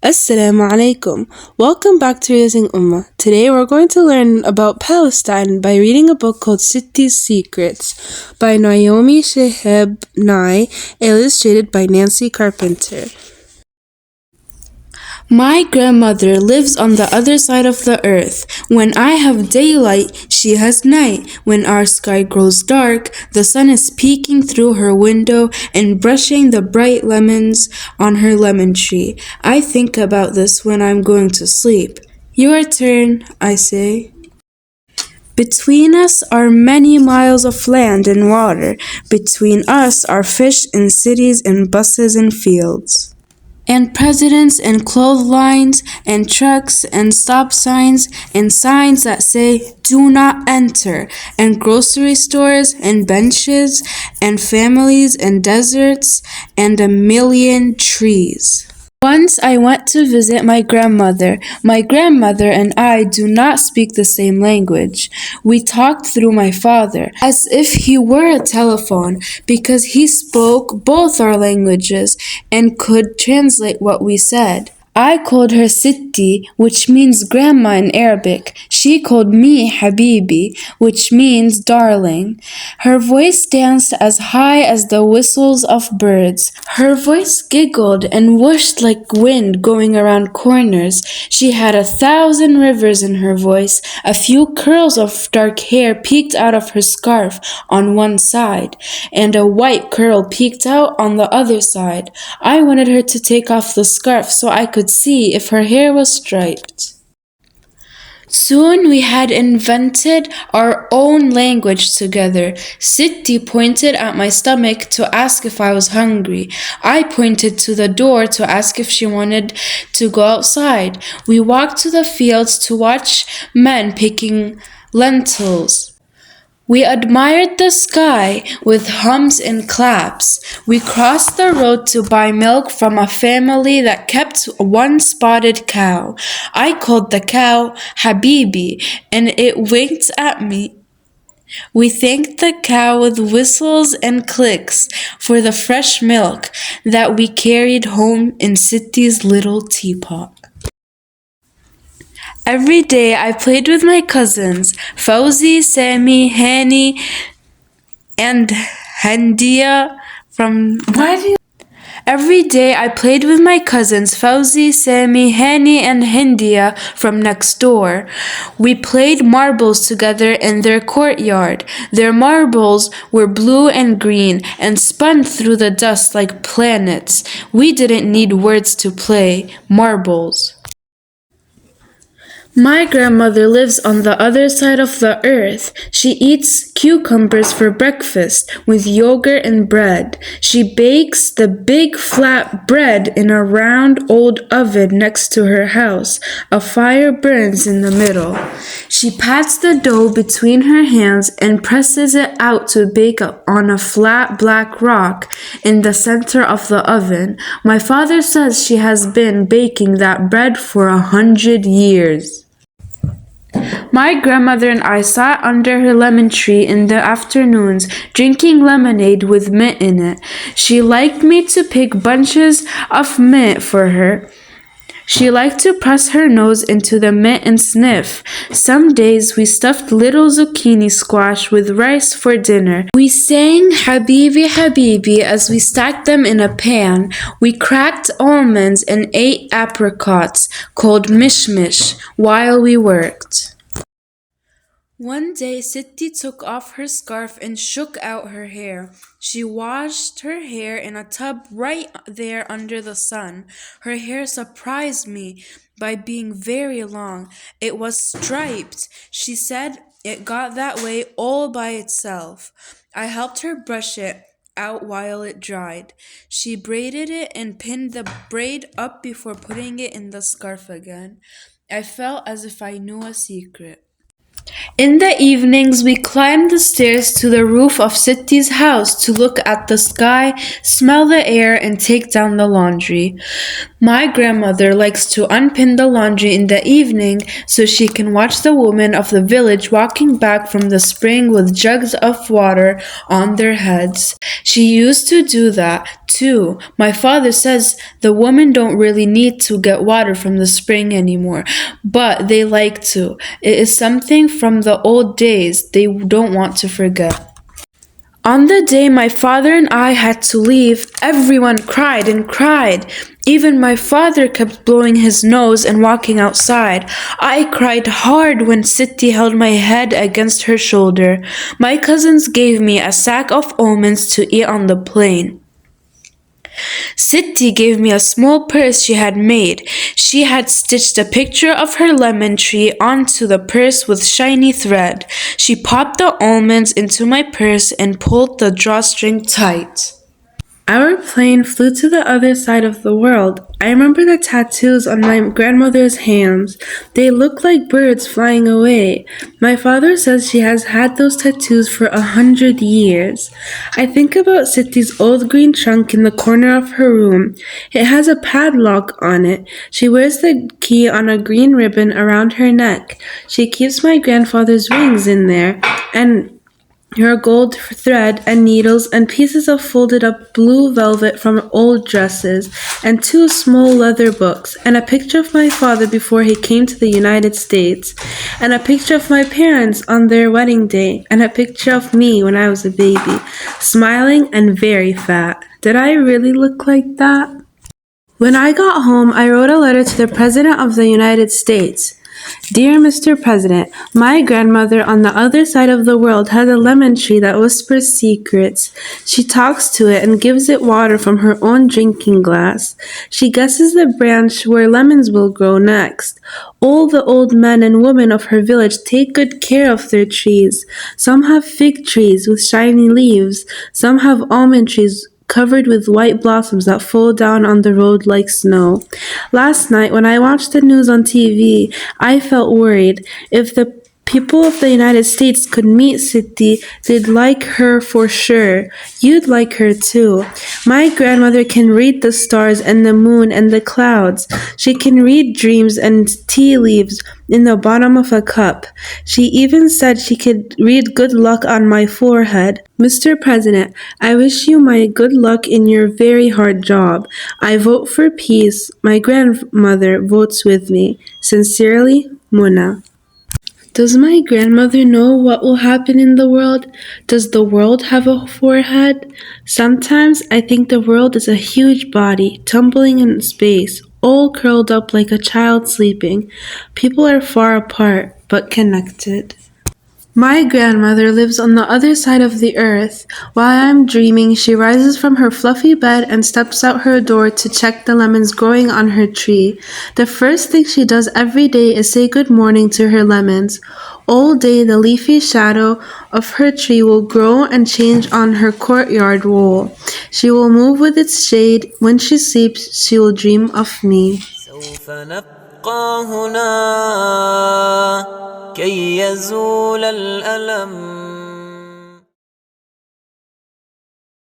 Assalamu alaikum. Welcome back to Raising Ummah. Today we're going to learn about Palestine by reading a book called Sitti's Secrets by Noami Nye, illustrated by Nancy Carpenter. My grandmother lives on the other side of the earth. When I have daylight, she has night. When our sky grows dark, the sun is peeking through her window and brushing the bright lemons on her lemon tree. I think about this when I'm going to sleep. Your turn, I say. Between us are many miles of land and water. Between us are fish and cities and buses and fields, and presidents and clotheslines and trucks and stop signs and signs that say do not enter, and grocery stores and benches and families and deserts and a million trees. Once I went to visit my grandmother. My grandmother and I do not speak the same language. We talked through my father, as if he were a telephone, because he spoke both our languages and could translate what we said. I called her Sitti, which means grandma in Arabic. She called me Habibi, which means darling. Her voice danced as high as the whistles of birds. Her voice giggled and whooshed like wind going around corners. She had 1,000 rivers in her voice. A few curls of dark hair peeked out of her scarf on one side, and a white curl peeked out on the other side. I wanted her to take off the scarf so I could see if her hair was striped. Soon we had invented our own language together. Sitti pointed at my stomach to ask if I was hungry. I pointed to the door to ask if she wanted to go outside. We walked to the fields to watch men picking lentils. We admired the sky with hums and claps. We crossed the road to buy milk from a family that kept one spotted cow. I called the cow Habibi, and it winked at me. We thanked the cow with whistles and clicks for the fresh milk that we carried home in Sitti's little teapot. Every day I played with my cousins, Fauzi, Sami, Hani, and Handia Every day I played with my cousins, Fauzi, Sami, Hani, and Hindia from next door. We played marbles together in their courtyard. Their marbles were blue and green and spun through the dust like planets. We didn't need words to play marbles. My grandmother lives on the other side of the earth. She eats cucumbers for breakfast with yogurt and bread. She bakes the big flat bread in a round old oven next to her house. A fire burns in the middle. She pats the dough between her hands and presses it out to bake on a flat black rock in the center of the oven. My father says she has been baking that bread for 100 years. My grandmother and I sat under her lemon tree in the afternoons, drinking lemonade with mint in it. She liked me to pick bunches of mint for her. She liked to press her nose into the mint and sniff. Some days we stuffed little zucchini squash with rice for dinner. We sang Habibi Habibi as we stacked them in a pan. We cracked almonds and ate apricots called mishmish while we worked. One day Sitti took off her scarf and shook out her hair. She washed her hair in a tub right there under the sun. Her hair surprised me by being very long. It was striped. She said it got that way all by itself. I helped her brush it out while it dried. She braided it and pinned the braid up before putting it in the scarf again. I felt as if I knew a secret. In the evenings, we climbed the stairs to the roof of Sitti's house to look at the sky, smell the air, and take down the laundry. My grandmother likes to unpin the laundry in the evening so she can watch the women of the village walking back from the spring with jugs of water on their heads. She used to do that too. My father says the women don't really need to get water from the spring anymore, but they like to. It is something from the old days they don't want to forget. On the day my father and I had to leave, everyone cried and cried. Even my father kept blowing his nose and walking outside. I cried hard when Sitti held my head against her shoulder. My cousins gave me a sack of almonds to eat on the plane. Sitti gave me a small purse she had made. She had stitched a picture of her lemon tree onto the purse with shiny thread. She popped the almonds into my purse and pulled the drawstring tight. Our plane flew to the other side of the world. I remember the tattoos on my grandmother's hands. They look like birds flying away. My father says she has had those tattoos for 100 years. I think about Sitti's old green trunk in the corner of her room. It has a padlock on it. She wears the key on a green ribbon around her neck. She keeps my grandfather's rings in there, and her gold thread and needles and pieces of folded up blue velvet from old dresses, and two small leather books, and a picture of my father before he came to the United States, and a picture of my parents on their wedding day, and a picture of me when I was a baby, smiling and very fat. Did I really look like that? When I got home, I wrote a letter to the President of the United States. Dear Mr. President, my grandmother on the other side of the world has a lemon tree that whispers secrets. She talks to it and gives it water from her own drinking glass. She guesses the branch where lemons will grow next. All the old men and women of her village take good care of their trees. Some have fig trees with shiny leaves. Some have almond trees covered with white blossoms that fall down on the road like snow. Last night, when I watched the news on TV, I felt worried. If the people of the United States could meet Sitti, they'd like her for sure. You'd like her too. My grandmother can read the stars and the moon and the clouds. She can read dreams and tea leaves in the bottom of a cup. She even said she could read good luck on my forehead. Mr. President, I wish you my good luck in your very hard job. I vote for peace. My grandmother votes with me. Sincerely, Muna. Does my grandmother know what will happen in the world? Does the world have a forehead? Sometimes I think the world is a huge body tumbling in space, all curled up like a child sleeping. People are far apart, but connected. My grandmother lives on the other side of the earth. While I'm dreaming, she rises from her fluffy bed and steps out her door to check the lemons growing on her tree. The first thing she does every day is say good morning to her lemons. All day, the leafy shadow of her tree will grow and change on her courtyard wall. She will move with its shade. When she sleeps, she will dream of me. سوف نبقى هنا كي يزول الألم